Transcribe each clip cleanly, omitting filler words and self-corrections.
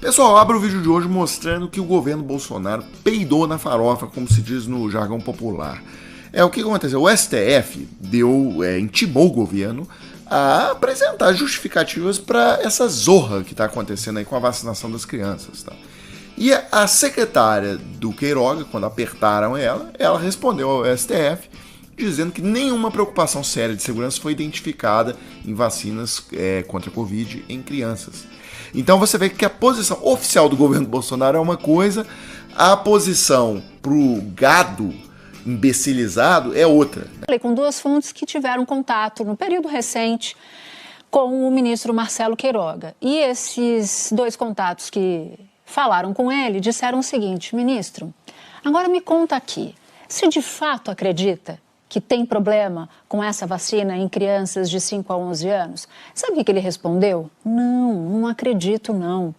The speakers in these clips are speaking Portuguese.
Pessoal, abro o vídeo de hoje mostrando que o governo Bolsonaro peidou na farofa, como se diz no jargão popular. O que aconteceu? O STF intimou o governo a apresentar justificativas para essa zorra que está acontecendo aí com a vacinação das crianças, tá? E a secretária do Queiroga, quando apertaram ela respondeu ao STF dizendo que nenhuma preocupação séria de segurança foi identificada em vacinas contra a Covid em crianças. Então você vê que a posição oficial do governo Bolsonaro é uma coisa, a posição pro gado imbecilizado é outra. Falei com duas fontes que tiveram contato no período recente com o ministro Marcelo Queiroga. E esses dois contatos que falaram com ele disseram o seguinte: ministro, agora me conta aqui, se de fato acredita que tem problema com essa vacina em crianças de 5 a 11 anos? Sabe o que ele respondeu? Não acredito não.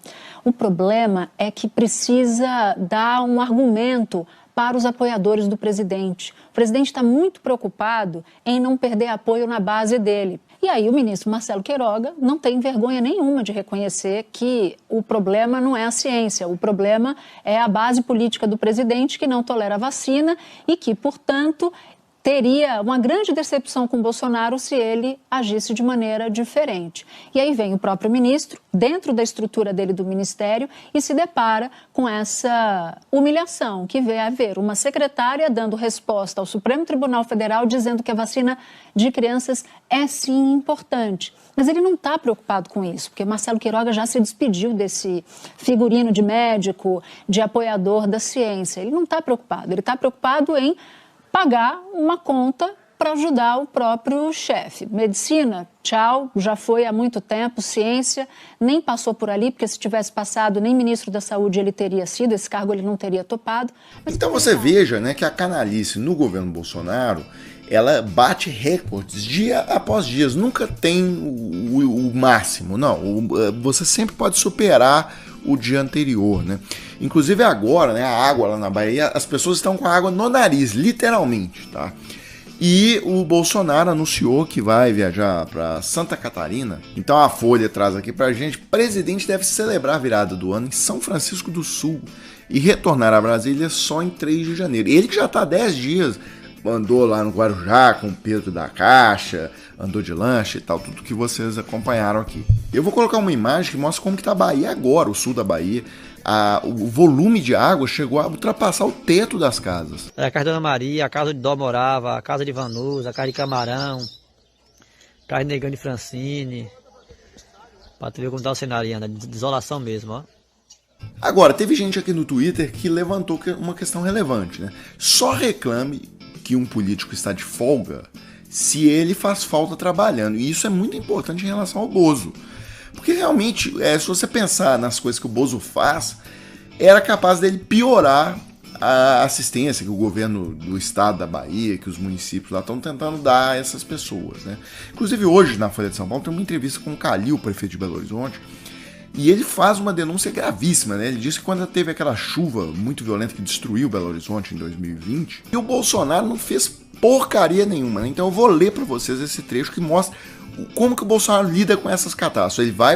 O problema é que precisa dar um argumento para os apoiadores do presidente. O presidente está muito preocupado em não perder apoio na base dele. E aí o ministro Marcelo Queiroga não tem vergonha nenhuma de reconhecer que o problema não é a ciência, o problema é a base política do presidente que não tolera a vacina e que, portanto, teria uma grande decepção com Bolsonaro se ele agisse de maneira diferente. E aí vem o próprio ministro, dentro da estrutura dele do ministério, e se depara com essa humilhação, que vê haver uma secretária dando resposta ao Supremo Tribunal Federal dizendo que a vacina de crianças é sim importante. Mas ele não está preocupado com isso, porque Marcelo Queiroga já se despediu desse figurino de médico, de apoiador da ciência. Ele não está preocupado, ele está preocupado em pagar uma conta para ajudar o próprio chefe. Medicina, tchau, já foi há muito tempo. Ciência, nem passou por ali, porque se tivesse passado, nem ministro da Saúde ele teria sido, esse cargo ele não teria topado. Mas então você veja, né, que a canalice no governo Bolsonaro, ela bate recordes dia após dia, nunca tem o máximo, não, você sempre pode superar o dia anterior, né? Inclusive agora, né, a água lá na Bahia, as pessoas estão com a água no nariz, literalmente, tá? E o Bolsonaro anunciou que vai viajar para Santa Catarina. Então a Folha traz aqui pra gente: presidente deve celebrar a virada do ano em São Francisco do Sul e retornar a Brasília só em 3 de janeiro. Ele que já tá há 10 dias, andou lá no Guarujá com o Pedro da Caixa, andou de lanche e tal, tudo que vocês acompanharam aqui. Eu vou colocar uma imagem que mostra como que tá a Bahia agora, o sul da Bahia. O volume de água chegou a ultrapassar o teto das casas. A casa de Dona Maria, a casa de Dó morava, a casa de Vanusa, a casa de Camarão, a casa de Negão de Francine. Pra tu ver como tá o cenário, de desolação mesmo, ó. Agora, teve gente aqui no Twitter que levantou uma questão relevante, né? Só reclame que um político está de folga se ele faz falta trabalhando. E isso é muito importante em relação ao Bozo. Porque realmente, se você pensar nas coisas que o Bozo faz, era capaz dele piorar a assistência que o governo do estado da Bahia, que os municípios lá estão tentando dar a essas pessoas, né? Inclusive hoje, na Folha de São Paulo, tem uma entrevista com o Calil, prefeito de Belo Horizonte, e ele faz uma denúncia gravíssima, né? Ele disse que quando teve aquela chuva muito violenta que destruiu Belo Horizonte em 2020, e o Bolsonaro não fez porcaria nenhuma, né? Então eu vou ler para vocês esse trecho que mostra como que o Bolsonaro lida com essas catástrofes. Ele vai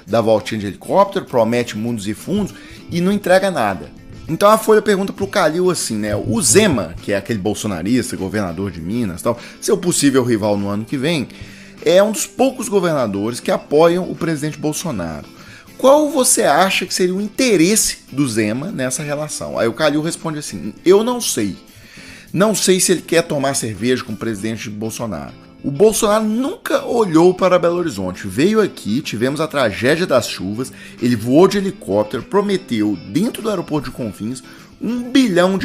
dar voltinha de helicóptero, promete mundos e fundos e não entrega nada. Então a Folha pergunta pro Calil assim, né? O Zema, que é aquele bolsonarista, governador de Minas, tal, seu possível rival no ano que vem, é um dos poucos governadores que apoiam o presidente Bolsonaro. Qual você acha que seria o interesse do Zema nessa relação? Aí o Calil responde assim: eu não sei. Não sei se ele quer tomar cerveja com o presidente Bolsonaro. O Bolsonaro nunca olhou para Belo Horizonte. Veio aqui, tivemos a tragédia das chuvas, ele voou de helicóptero, prometeu, dentro do aeroporto de Confins, R$1 bilhão.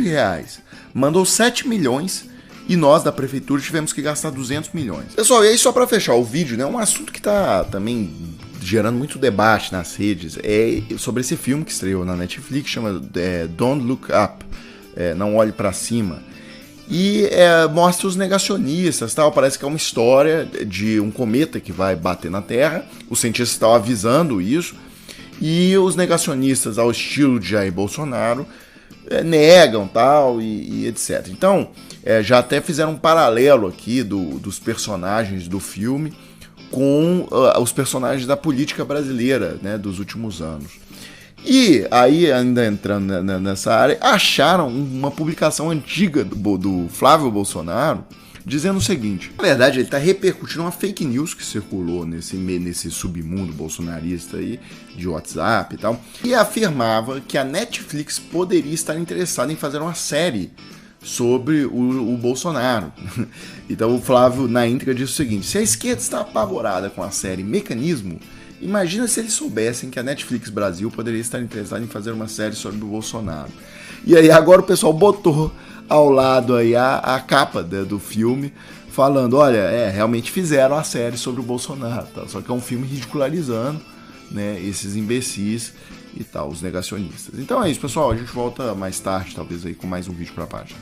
Mandou 7 milhões e nós, da prefeitura, tivemos que gastar 200 milhões. Pessoal, e aí só para fechar o vídeo, né, um assunto que está também gerando muito debate nas redes, é sobre esse filme que estreou na Netflix, chama Don't Look Up, Não Olhe Para Cima. E mostra os negacionistas, tal. Parece que é uma história de um cometa que vai bater na Terra. Os cientistas estão avisando isso. E os negacionistas, ao estilo de Jair Bolsonaro, negam, tal, e etc. Então, já até fizeram um paralelo aqui dos personagens do filme com os personagens da política brasileira, né, dos últimos anos. E aí, ainda entrando nessa área, acharam uma publicação antiga do Flávio Bolsonaro dizendo o seguinte: na verdade, ele está repercutindo uma fake news que circulou nesse submundo bolsonarista aí, de WhatsApp e tal, e afirmava que a Netflix poderia estar interessada em fazer uma série sobre o Bolsonaro. Então o Flávio, na íntegra, diz o seguinte: se a esquerda está apavorada com a série Mecanismo, imagina se eles soubessem que a Netflix Brasil poderia estar interessada em fazer uma série sobre o Bolsonaro. E aí agora o pessoal botou ao lado aí a capa do filme, falando, olha, realmente fizeram a série sobre o Bolsonaro, tá? Só que é um filme ridicularizando, né, esses imbecis e tal, os negacionistas. Então é isso, pessoal, a gente volta mais tarde, talvez aí com mais um vídeo pra página.